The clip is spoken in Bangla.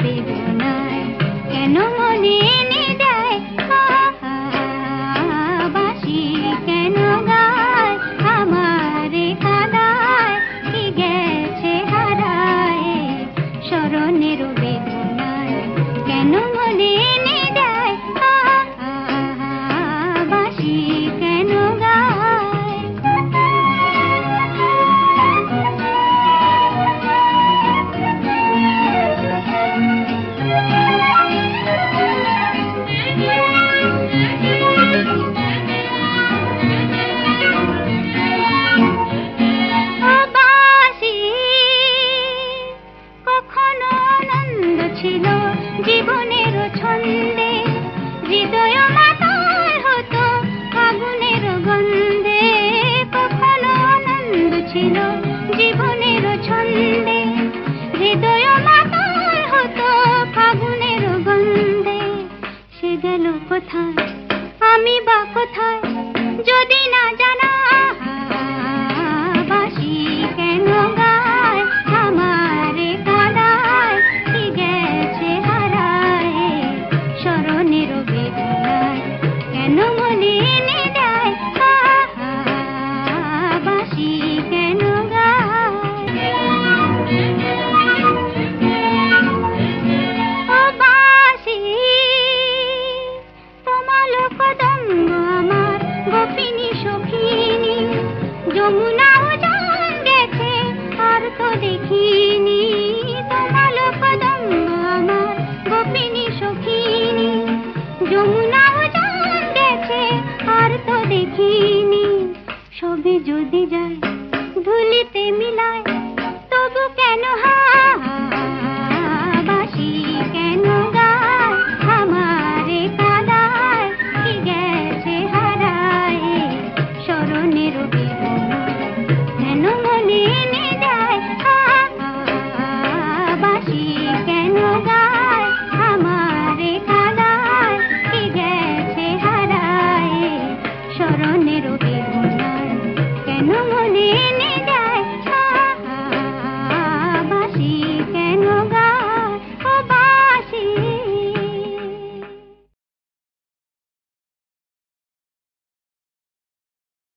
বেদনায় কেন মনে এনে দেয় বাঁশি কেন গায় আমারে কাঁদায় কি গেছে হারায় স্মরণের বেদনায় কেন মনে এনে দেয় বাঁশি কেন গায় ছিল জীবনের ছন্দে হৃদয় মাতাল হতো আগুনের গন্ধে কখনো আনন্দ ছিল জীবনের ছন্দে হৃদয় মাতাল হতো আগুনের গন্ধে সে গেল কোথায় আমি বা কোথায় যদি না জানা বাঁশি কেন গায় আমারে কাঁদায় কি গেছে হারায় স্মরণের বেদনায় কেন মনে এনে দেয় বাঁশি কেন গায় ও বাঁশি তোমার কদম্ব আমার গোপিনী সখিনী যমুনাও জান গেছে আর তো দেখিনি তোমার কদম্ব আমার গোপিনী সখিনী যমুনাও জান গেছে আর তো দেখিনি সবে যদি যায় ধুলিতে মিলায় তবু কেন